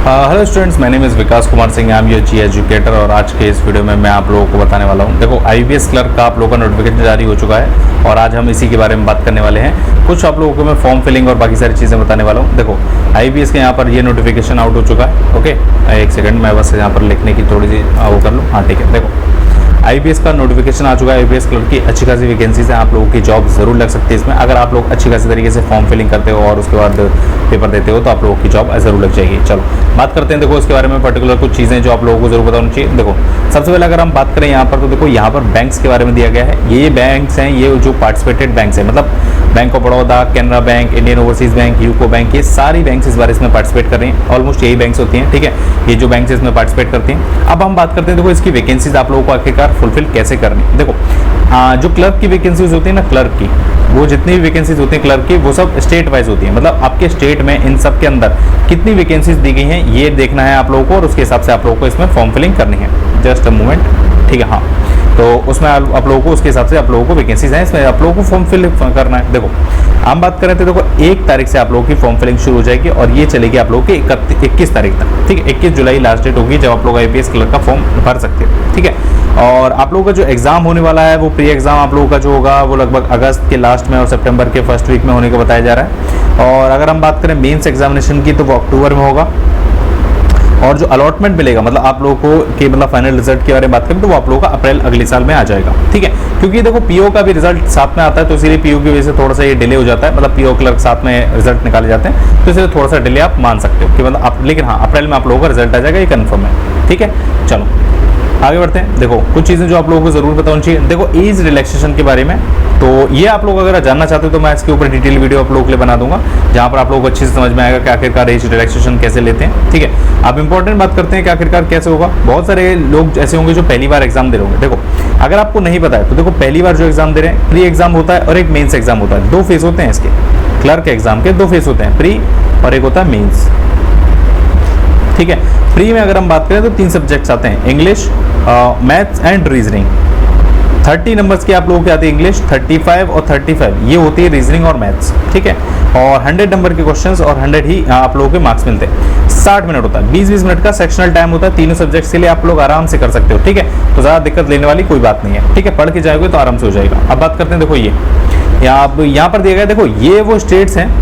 Hello students, my name is Vikas Kumar Singh, I am your G educator. और आज के इस वीडियो में मैं आप लोगों को बताने वाला हूं, देखो आईबीएस क्लर्क का आप लोगों का नोटिफिकेशन जारी हो चुका है और आज हम इसी के बारे में बात करने वाले हैं। कुछ आप लोगों को मैं फॉर्म फिलिंग और बाकी सारी चीज़ें बताने वाला हूँ। देखो आईबीएस के यहाँ पर ये नोटिफिकेशन आउट हो चुका है। ओके, एक सेकंड मैं बस यहाँ पर लिखने की थोड़ी सी वो कर लूँ। हाँ ठीक है, देखो आईबीएस का नोटिफिकेशन आ चुका है। आईबीएस क्लर्क की अच्छी खासी वैकेंसीज हैं, आप लोगों की जॉब जरूर लग सकती है इसमें। अगर आप लोग अच्छी खासी तरीके से फॉर्म फिलिंग करते हो और उसके बाद पेपर देते हो तो आप लोगों की जॉब जरूर लग जाएगी। चलो बात करते हैं देखो इसके बारे में पर्टिकुलर कुछ चीज़ें जो आप लोगों को जरूर बतानी चाहिए। देखो सबसे पहले अगर हम बात करें यहाँ पर तो देखो यहाँ पर बैंक्स के बारे में दिया गया है। ये बैंक्स हैं, ये जो पार्टिसिपेटेड बैंक्स हैं, मतलब bank of Baroda, Canara bank, Indian overseas bank, UCO bank, ये सारी बैंक्स इस बार इसमें पार्टिसिपेट कर रही हैं। ऑलमोस्ट यही बैंक्स होती हैं, ठीक है, ये जो बैंक्स इसमें पार्टिसिपेट करती हैं। अब हम बात करते हैं देखो इसकी वैकेंसीज आप लोगों को आखिरकार फुलफिल कैसे करनी। देखो जो क्लर्क की वैकेंसीज होती है ना, क्लर्क की वो जितनी भी वैकेंसीज होती हैं क्लर्क की, वो सब स्टेट वाइज होती हैं। मतलब आपके स्टेट में इन सब के अंदर कितनी वैकेंसीज दी गई हैं ये देखना है आप लोगों को, और उसके हिसाब से आप लोगों को इसमें फॉर्म फिलिंग करनी है। जस्ट अ मोमेंट, ठीक है। हाँ, तो उसमें आप लोगों को उसके हिसाब से आप लोगों को वैकेंसीज हैं, इसमें आप लोगों को फॉर्म फिल करना है। देखो हम बात करें तो देखो 1 तारीख से आप लोगों की फॉर्म फिलिंग शुरू हो जाएगी और ये चलेगी आप लोगों की 21 तारीख तक, ठीक है। 21 जुलाई लास्ट डेट होगी जब आप लोग आईपीएस क्लर्क का फॉर्म भर सकते हैं, ठीक है। और आप लोगों का जो एग्जाम होने वाला है वो प्री एग्जाम आप लोगों का जो होगा वो लगभग अगस्त के लास्ट में और सितंबर के फर्स्ट वीक में होने का बताया जा रहा है। और अगर हम बात करें मेंस एग्जामिनेशन की तो वो अक्टूबर में होगा। और जो अलॉटमेंट मिलेगा, मतलब आप लोगों को कि मतलब फाइनल रिजल्ट के बारे में बात करें तो वो आप लोगों का अप्रैल अगले साल में आ जाएगा, ठीक है। क्योंकि देखो पीओ का भी रिजल्ट साथ में आता है तो इसीलिए पीओ की वजह से थोड़ा सा ये डिले हो जाता है। मतलब पीओ क्लर्क साथ में रिजल्ट निकाले जाते हैं तो इसलिए थोड़ा सा डिले आप मान सकते हो कि मतलब आप, लेकिन हाँ अप्रैल में आप लोगों का रिजल्ट आ जाएगा, ये कन्फर्म है, ठीक है। चलो आगे बढ़ते हैं। देखो कुछ चीज़ें जो आप लोगों को जरूर बतानी चाहिए। देखो एज रिलैक्सेशन के बारे में, तो ये आप लोग अगर जानना चाहते हो तो मैं इसके ऊपर डिटेल वीडियो आप लोगों के लिए बना दूंगा जहां पर आप लोगों को अच्छे से समझ में आएगा कि आखिरकार एज रिलैक्सेशन कैसे लेते हैं, ठीक है। आप इंपॉर्टेंट बात करते हैं कि आखिरकार कैसे होगा। बहुत सारे लोग ऐसे होंगे जो पहली बार एग्जाम दे रहे होंगे। देखो अगर आपको नहीं पता है तो देखो पहली बार जो एग्जाम दे रहे हैं, प्री एग्जाम होता है और एक मेन्स एग्जाम होता है। 2 फेज होते हैं इसके, क्लर्क एग्जाम के 2 फेज होते हैं, प्री और एक होता है मेन्स, ठीक है। प्री में अगर हम बात करें तो 3 सब्जेक्ट्स आते हैं, English, maths and reasoning. 30 numbers की आप लोगों की आती है इंग्लिश, 35 और 35 ये होती है रीजनिंग और मैथ्स, ठीक है। और 100 नंबर के क्वेश्चंस और 100 ही आप लोगों के मार्क्स मिलते हैं। 60 मिनट होता है, 20-20 मिनट का सेक्शनल टाइम होता है। तीनों सब्जेक्ट्स के लिए आप लोग आराम से कर सकते हो, ठीक है। तो ज़्यादा दिक्कत लेने वाली कोई बात नहीं है, ठीक है। पढ़ के जाओगे तो आराम से हो जाएगा। अब बात करते हैं, देखो ये यहाँ पर दिया गया, देखो ये वो स्टेट्स हैं।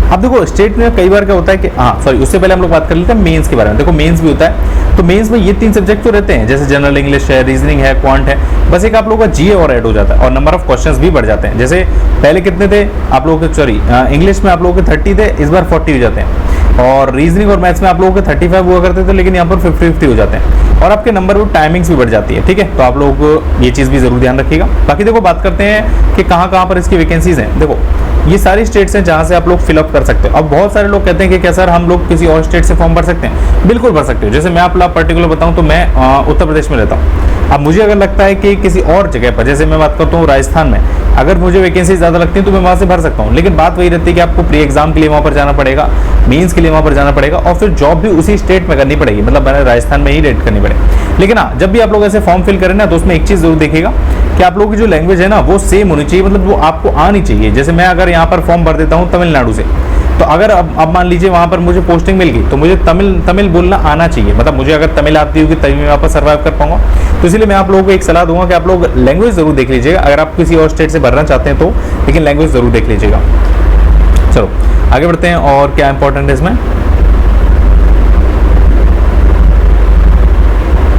अब देखो स्टेट में कई बार क्या होता है कि हाँ सॉरी, उससे पहले हम लोग बात कर लेते हैं मेंस के बारे में। देखो मेंस भी होता है, तो मेंस में ये 3 सब्जेक्ट तो रहते हैं, जैसे जनरल इंग्लिश है, रीजनिंग है, क्वांट है। बस एक आप लोगों का जीए और ऐड हो जाता है और नंबर ऑफ क्वेश्चंस भी बढ़ जाते हैं। जैसे पहले कितने थे आप लोगों के, सॉरी इंग्लिश में आप लोगों के 30 थे, इस बार 40 हो जाते हैं। और रीजनिंग और मैथ्स में आप लोगों के 35 हुआ करते थे, लेकिन यहाँ पर 50-50 हो जाते हैं। और आपके नंबर पर टाइमिंग्स भी बढ़ जाती है, ठीक है। तो आप लोगों को ये चीज़ भी जरूर ध्यान रखिएगा। बाकी देखो बात करते हैं कि कहाँ पर इसकी वैकेंसीज हैं। देखो ये सारी स्टेट्स हैं जहां से आप लोग फिलअप कर सकते हो। अब बहुत सारे लोग कहते हैं कि क्या सर हम लोग किसी और स्टेट से फॉर्म भर सकते हैं? बिल्कुल भर सकते हो। जैसे मैं आप पर्टिकुलर बताऊं तो मैं उत्तर प्रदेश में रहता हूं। अब मुझे अगर लगता है कि किसी और जगह पर, जैसे मैं बात करता हूँ राजस्थान में, अगर मुझे वैकेंसी ज़्यादा लगती है तो मैं वहाँ से भर सकता हूँ। लेकिन बात वही रहती है कि आपको प्री एग्जाम के लिए वहाँ पर जाना पड़ेगा, मेंस के लिए वहाँ पर जाना पड़ेगा और फिर जॉब भी उसी स्टेट में करनी पड़ेगी, मतलब मैंने राजस्थान में ही रेट करनी पड़ेगी। लेकिन हाँ, जब भी आप लोग ऐसे फॉर्म फिल करें ना तो उसमें एक चीज़ जरूर देखिएगा कि आप लोगों की जो लैंग्वेज है ना वो सेम होनी चाहिए, मतलब वो आपको आनी चाहिए। जैसे मैं अगर यहाँ पर फॉर्म भर देता हूँ तमिलनाडु से, तो अगर अब मान लीजिए वहाँ पर मुझे पोस्टिंग मिल गई तो मुझे तमिल बोलना आना चाहिए। मतलब मुझे अगर तमिल आती होगी तभी मैं वहाँ पर सर्वाइव कर पाऊंगा। तो इसलिए मैं आप लोगों को एक सलाह दूंगा कि आप लोग लैंग्वेज जरूर देख लीजिएगा। अगर आप किसी और स्टेट से भरना चाहते हैं तो, लेकिन लैंग्वेज जरूर देख लीजिएगा। चलो आगे बढ़ते हैं। और क्या इंपॉर्टेंट है इसमें,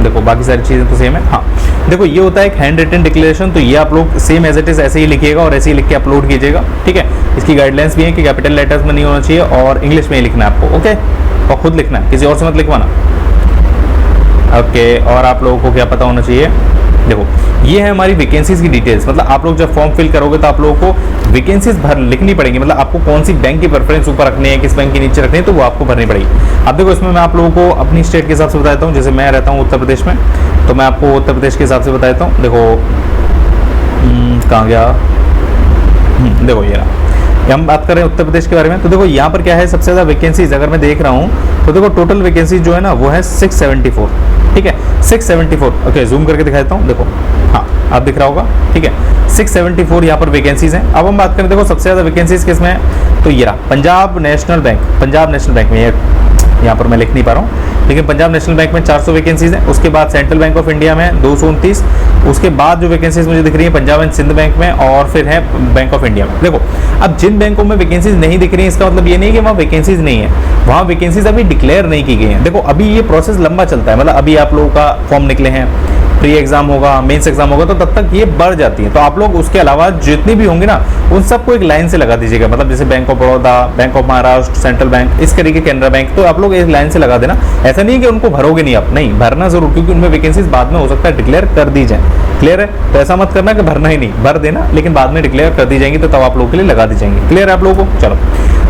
देखो बाकी सारी चीज़ें तो सेम है। हाँ देखो ये होता है एक हैंड रिटन डिक्लेरेशन, तो ये आप लोग सेम एज इट इज ऐसे ही लिखिएगा और ऐसे ही लिख के अपलोड कीजिएगा, ठीक है। इसकी गाइडलाइंस भी है कि कैपिटल लेटर्स में नहीं होना चाहिए और इंग्लिश में ही लिखना है आपको, ओके। और खुद लिखना है, किसी और से मत लिखवाना, ओके। और आप लोगों को क्या पता होना चाहिए, देखो ये है हमारी वैकेंसीज की डिटेल्स। मतलब आप लोग जब फॉर्म फिल करोगे तो आप लोगों को वैकेंसीज लिखनी पड़ेगी, मतलब आपको कौन सी बैंक की प्रेफरेंस ऊपर रखनी है, किस बैंक की नीचे रखनी है, तो वो आपको भरनी पड़ेगी। अब देखो इसमें मैं आप लोगों को अपनी स्टेट के हिसाब से बताता हूँ। जैसे मैं रहता हूँ उत्तर प्रदेश में, तो मैं आपको उत्तर प्रदेश के हिसाब से बताता हूँ। देखो कहाँ गया, देखो ये हम बात करें उत्तर प्रदेश के बारे में, तो देखो यहाँ पर क्या है सबसे ज़्यादा वैकेंसीज अगर मैं देख रहा हूँ तो देखो टोटल वैकेंसी जो है ना वो है 674, ठीक है 674। ओके जूम करके दिखा देता हूँ, देखो हाँ आप दिख रहा होगा, ठीक है 674 यहाँ पर वैकेंसीज हैं। अब हम बात करें देखो सबसे ज़्यादा वैकेंसीज किस में है, तो ये रहा पंजाब नेशनल बैंक में यहाँ पर मैं लिख नहीं पा रहा हूँ, लेकिन पंजाब नेशनल बैंक में 400 वैकेंसीज हैं। उसके बाद सेंट्रल बैंक ऑफ इंडिया में 229। उसके बाद जो वैकेंसीज मुझे दिख रही है पंजाब एंड सिंध बैंक में और फिर है बैंक ऑफ इंडिया में। देखो अब जिन बैंकों में वैकेंसीज नहीं दिख रही है इसका मतलब ये नहीं कि वहाँ वैकेंसीज नहीं है, वहाँ वैकेंसीज अभी डिक्लेयर नहीं की गई हैं। देखो अभी ये प्रोसेस लंबा चलता है, मतलब अभी आप लोगों का फॉर्म निकले हैं, प्री एग्जाम होगा, मेंस एग्जाम होगा, तो तब तक ये बढ़ जाती है। तो आप लोग उसके अलावा जितनी भी होंगी ना उन सबको एक लाइन से लगा दीजिएगा, मतलब जैसे bank of Baroda, bank of Maharashtra, central bank, इस तरीके कैनरा बैंक, तो आप लोग एक लाइन से लगा देना। ऐसा नहीं है कि उनको भरोगे नहीं, आप नहीं भरना जरूर, क्योंकि उनमें वैकेंसीज बाद में हो सकता है डिक्लेयर कर दी जाए। क्लियर है? तो ऐसा मत करना कि भरना ही नहीं, भर देना लेकिन बाद में डिक्लेयर कर दी जाएंगी, तो तब आप लोगों के लिए लगा दी जाएंगी। क्लियर है आप लोगों को? चलो,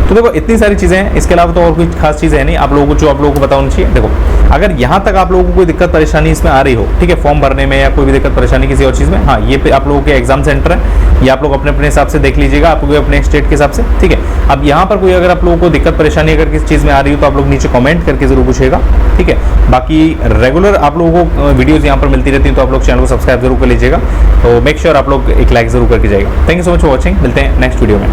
तो देखो इतनी सारी चीजें हैं, इसके अलावा तो और कोई खास चीज़ है नहीं आप लोगों को जो आप लोगों को बताना चाहिए। देखो अगर यहाँ तक आप लोगों को कोई दिक्कत परेशानी इसमें आ रही हो, ठीक है, फॉर्म भरने में या कोई भी दिक्कत परेशानी किसी और चीज़ में, हाँ ये पे आप लोगों के एग्जाम सेंटर है, ये आप लोग अपने अपने हिसाब से देख लीजिएगा, आपको अपने स्टेट के हिसाब से, ठीक है। अब यहाँ पर कोई अगर आप लोगों को दिक्कत परेशानी अगर किसी चीज़ में आ रही हो तो आप लोग नीचे कमेंट करके जरूर पूछिएगा, ठीक है। बाकी रेगुलर आप लोगों को वीडियोज़ यहाँ पर मिलती रहती हैं, तो आप लोग चैनल को सब्सक्राइब जरूर कर लीजिएगा। तो मेक श्योर आप लोग एक लाइक जरूर करके जाएगा। Thank you so much for watching, मिलते हैं नेक्स्ट वीडियो में।